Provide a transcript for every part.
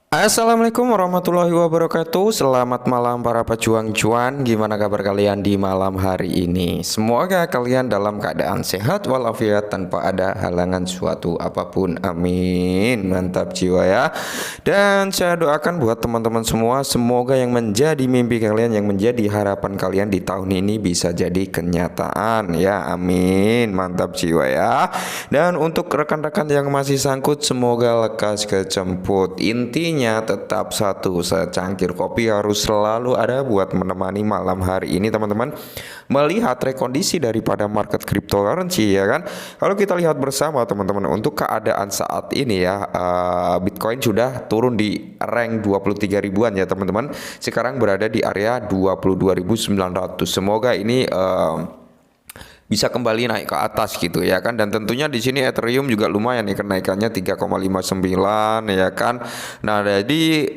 Assalamualaikum warahmatullahi wabarakatuh. Selamat malam para pejuang cuan. Gimana kabar kalian di malam hari ini? Semoga kalian dalam keadaan sehat walafiat tanpa ada halangan suatu apapun. Amin. Mantap jiwa ya. Dan saya doakan buat teman-teman semua, semoga yang menjadi mimpi kalian, yang menjadi harapan kalian di tahun ini bisa jadi kenyataan ya. Amin. Mantap jiwa ya. Dan untuk rekan-rekan yang masih sangkut, semoga lekas kejemput. Intinya tetap satu, secangkir kopi harus selalu ada buat menemani malam hari ini teman-teman. Melihat rekondisi daripada market cryptocurrency ya kan. Kalau kita lihat bersama teman-teman, untuk keadaan saat ini ya, Bitcoin sudah turun di rank 23 ribuan ya teman-teman. Sekarang berada di area 22.900. Semoga ini bisa kembali naik ke atas gitu ya kan. Dan tentunya di sini Ethereum juga lumayan nih kenaikannya 3,59 ya kan. Nah jadi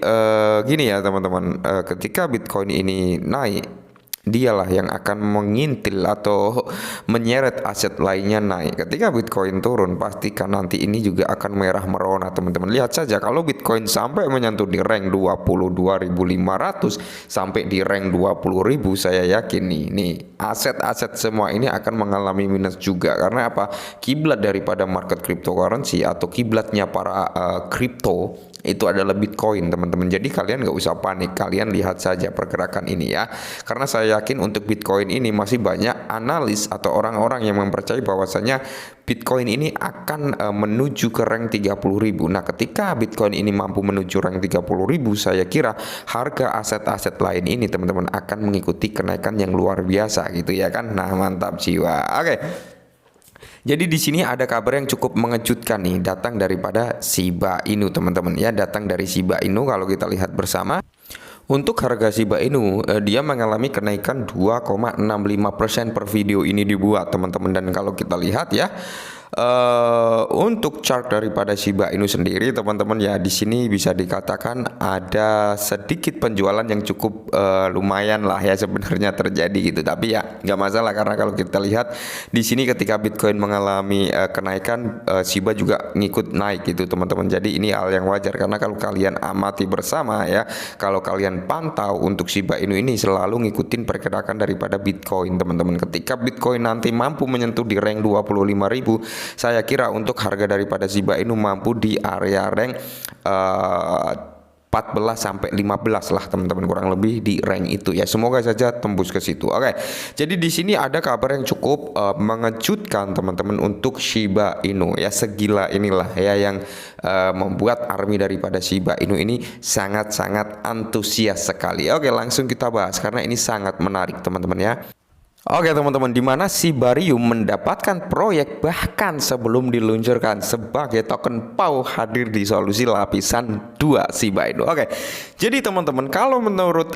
gini ya teman-teman, ketika Bitcoin ini naik, dialah yang akan mengintil atau menyeret aset lainnya naik. Ketika Bitcoin turun, pastikan nanti ini juga akan merah merona teman-teman. Lihat saja kalau Bitcoin sampai menyentuh di rank 22.500 sampai di rank 20.000, saya yakin nih aset-aset semua ini akan mengalami minus juga. Karena apa? Kiblat daripada market cryptocurrency atau kiblatnya para kripto itu adalah Bitcoin teman-teman. Jadi kalian nggak usah panik, kalian lihat saja pergerakan ini ya. Karena saya yakin untuk Bitcoin ini masih banyak analis atau orang-orang yang mempercayai bahwasanya Bitcoin ini akan menuju ke rank 30.000. Nah ketika Bitcoin ini mampu menuju rank 30.000, saya kira harga aset-aset lain ini teman-teman akan mengikuti kenaikan yang luar biasa gitu ya kan. Nah mantap jiwa. Oke. Jadi di sini ada kabar yang cukup mengejutkan nih, datang daripada Shiba Inu teman-teman ya, datang dari Shiba Inu. Kalau kita lihat bersama, untuk harga Shiba Inu dia mengalami kenaikan 2,65% per video ini dibuat teman-teman. Dan kalau kita lihat ya, untuk chart daripada Shiba Inu sendiri teman-teman ya, di sini bisa dikatakan ada sedikit penjualan yang cukup lumayan lah ya sebenarnya terjadi gitu. Tapi ya nggak masalah, karena kalau kita lihat di sini ketika Bitcoin mengalami kenaikan, Shiba juga ngikut naik gitu teman-teman. Jadi ini hal yang wajar, karena kalau kalian amati bersama ya, kalau kalian pantau untuk Shiba Inu ini selalu ngikutin pergerakan daripada Bitcoin teman-teman. Ketika Bitcoin nanti mampu menyentuh di rank 25.000, saya kira untuk harga daripada Shiba Inu mampu di area rank 14 sampai 15 lah teman-teman, kurang lebih di rank itu ya. Semoga saja tembus ke situ. Oke. Jadi di sini ada kabar yang cukup mengejutkan teman-teman untuk Shiba Inu ya. Segila inilah ya yang membuat army daripada Shiba Inu ini sangat-sangat antusias sekali. Oke, langsung kita bahas karena ini sangat menarik teman-teman ya. Oke teman-teman, di mana Shibarium mendapatkan proyek bahkan sebelum diluncurkan sebagai token PAU hadir di solusi lapisan 2 Shiba Inu. Oke, jadi teman-teman, kalau menurut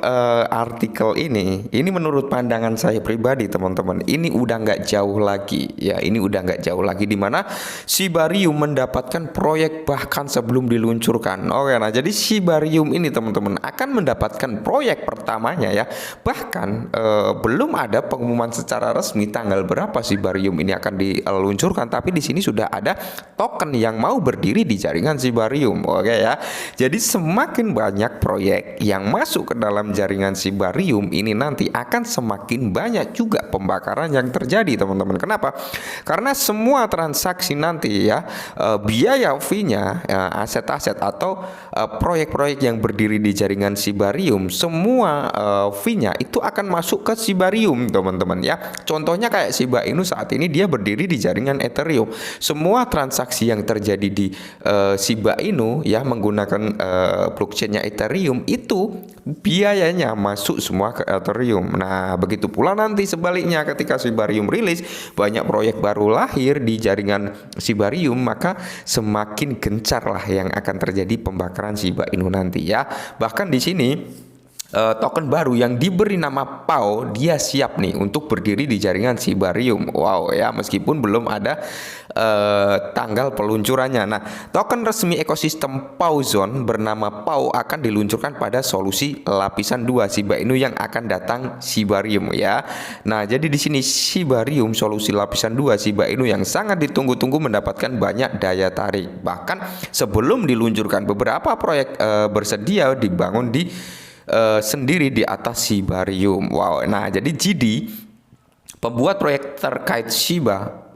artikel ini menurut pandangan saya pribadi teman-teman, ini udah nggak jauh lagi ya, ini udah nggak jauh lagi di mana Shibarium mendapatkan proyek bahkan sebelum diluncurkan. Oke, nah jadi Shibarium ini teman-teman akan mendapatkan proyek pertamanya ya, bahkan belum ada pengumuman secara resmi tanggal berapa Shibarium ini akan diluncurkan, tapi di sini sudah ada token yang mau berdiri di jaringan Shibarium. Oke ya. Jadi semakin banyak proyek yang masuk ke dalam jaringan Shibarium ini, nanti akan semakin banyak juga pembakaran yang terjadi teman-teman. Kenapa? Karena semua transaksi nanti ya, biaya fee-nya, aset-aset atau proyek-proyek yang berdiri di jaringan Shibarium, semua fee-nya itu akan masuk ke Shibarium teman-teman ya. Contohnya kayak Shiba Inu saat ini dia berdiri di jaringan Ethereum. Semua transaksi yang terjadi di Shiba Inu ya menggunakan blockchainnya Ethereum itu biayanya masuk semua ke Ethereum. Nah begitu pula nanti sebaliknya, ketika Shibarium rilis, banyak proyek baru lahir di jaringan Shibarium, maka semakin gencar lah yang akan terjadi pembakaran Shiba Inu nanti ya. Bahkan di sini token baru yang diberi nama PAO, dia siap nih untuk berdiri di jaringan Shibarium. Wow ya, meskipun belum ada tanggal peluncurannya. Nah, token resmi ekosistem PAO Zone bernama PAO akan diluncurkan pada solusi lapisan 2 Shiba Inu yang akan datang Shibarium ya. Nah, jadi di sini Shibarium solusi lapisan 2 Shiba Inu yang sangat ditunggu-tunggu mendapatkan banyak daya tarik. Bahkan sebelum diluncurkan, beberapa proyek bersedia dibangun sendiri di atas Shibarium. Wow. Nah, jadi GD, pembuat proyek terkait Shiba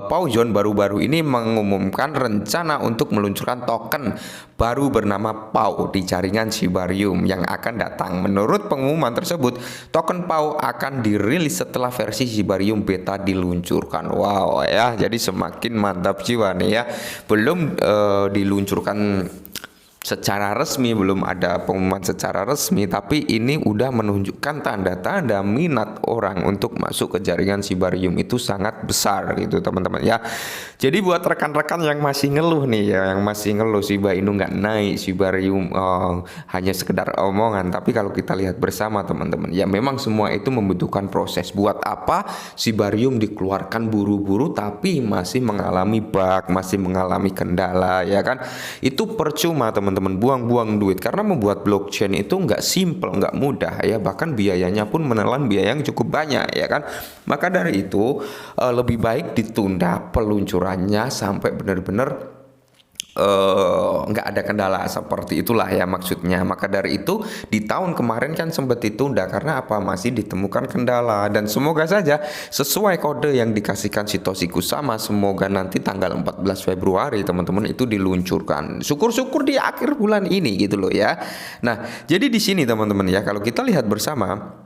PAO Zone baru-baru ini mengumumkan rencana untuk meluncurkan token baru bernama PAO di jaringan Shibarium yang akan datang. Menurut pengumuman tersebut, token PAO akan dirilis setelah versi Shibarium beta diluncurkan. Wow ya, jadi semakin mantap jiwa nih ya. Belum diluncurkan secara resmi, belum ada pengumuman secara resmi, tapi ini udah menunjukkan tanda-tanda minat orang untuk masuk ke jaringan Shibarium itu sangat besar gitu teman-teman ya. Jadi buat rekan-rekan yang masih ngeluh nih ya, yang masih ngeluh Shiba Inu nggak naik, Shibarium hanya sekedar omongan, tapi kalau kita lihat bersama teman-teman ya, memang semua itu membutuhkan proses. Buat apa Shibarium dikeluarkan buru-buru tapi masih mengalami bug, masih mengalami kendala ya kan? Itu percuma teman-teman, buang-buang duit, karena membuat blockchain itu nggak simple, nggak mudah ya, bahkan biayanya pun menelan biaya yang cukup banyak ya kan. Maka dari itu lebih baik ditunda peluncurannya sampai benar-benar nggak ada kendala, seperti itulah ya maksudnya. Maka dari itu di tahun kemarin kan sempat ditunda karena apa, masih ditemukan kendala, dan semoga saja sesuai kode yang dikasihkan Satoshi Kusama, semoga nanti tanggal 14 Februari teman-teman itu diluncurkan. Syukur-syukur di akhir bulan ini gitu loh ya. Nah, jadi di sini teman-teman ya, kalau kita lihat bersama,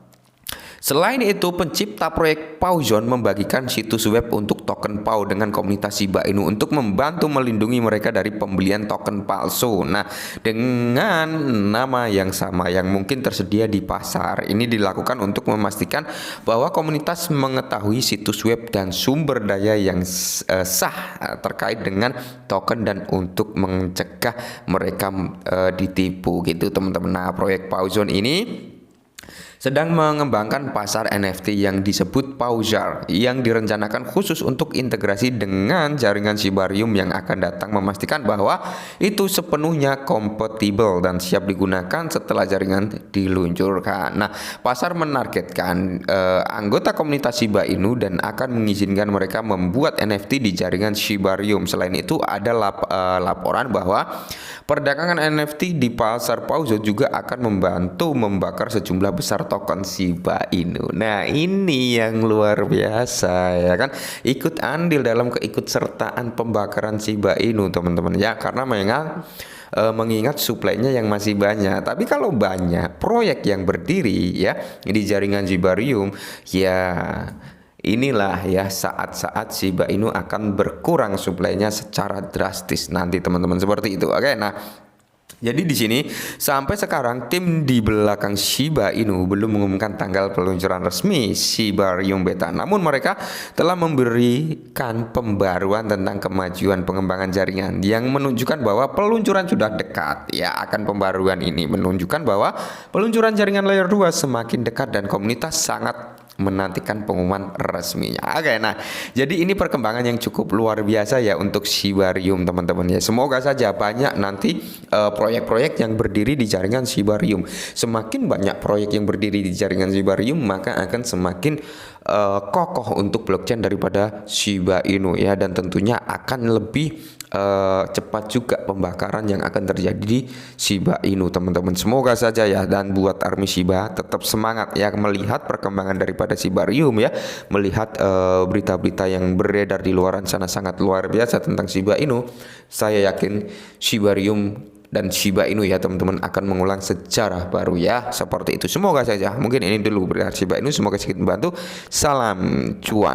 selain itu, pencipta proyek PAO Zone membagikan situs web untuk token PAO dengan komunitas Shiba Inu untuk membantu melindungi mereka dari pembelian token palsu. Nah, dengan nama yang sama yang mungkin tersedia di pasar, ini dilakukan untuk memastikan bahwa komunitas mengetahui situs web dan sumber daya yang sah terkait dengan token dan untuk mencegah mereka ditipu gitu teman-teman. Nah, proyek PAO Zone ini sedang mengembangkan pasar NFT yang disebut PAOZAR yang direncanakan khusus untuk integrasi dengan jaringan Shibarium yang akan datang, memastikan bahwa itu sepenuhnya kompatibel dan siap digunakan setelah jaringan diluncurkan. Nah, pasar menargetkan anggota komunitas Shiba Inu dan akan mengizinkan mereka membuat NFT di jaringan Shibarium. Selain itu, ada laporan bahwa perdagangan NFT di pasar PAOZAR juga akan membantu membakar sejumlah besar token Shiba Inu. Nah, ini yang luar biasa ya kan, ikut andil dalam keikutsertaan pembakaran Shiba Inu teman-teman ya, karena mengingat suplainya yang masih banyak. Tapi kalau banyak proyek yang berdiri ya di jaringan Shibarium, ya inilah ya saat-saat Shiba Inu akan berkurang suplainya secara drastis nanti teman-teman, seperti itu. Oke, nah jadi di sini sampai sekarang tim di belakang Shiba Inu belum mengumumkan tanggal peluncuran resmi Shibarium Beta. Namun mereka telah memberikan pembaruan tentang kemajuan pengembangan jaringan yang menunjukkan bahwa peluncuran sudah dekat. Ya, akan pembaruan ini menunjukkan bahwa peluncuran jaringan layer 2 semakin dekat dan komunitas sangat menantikan pengumuman resminya. Oke, nah jadi ini perkembangan yang cukup luar biasa ya untuk Shibarium teman-teman ya. Semoga saja banyak nanti proyek-proyek yang berdiri di jaringan Shibarium. Semakin banyak proyek yang berdiri di jaringan Shibarium, maka akan semakin kokoh untuk blockchain daripada Shiba Inu ya, dan tentunya akan lebih cepat juga pembakaran yang akan terjadi di Shiba Inu teman-teman. Semoga saja ya, dan buat Army Shiba tetap semangat ya melihat perkembangan daripada Shibarium ya, melihat berita-berita yang beredar di luaran sana sangat luar biasa tentang Shiba Inu. Saya yakin Shibarium dan Shiba Inu ya teman-teman akan mengulang sejarah baru ya, seperti itu. Semoga saja. Mungkin ini dulu berita Shiba Inu, semoga sedikit membantu. Salam cuan.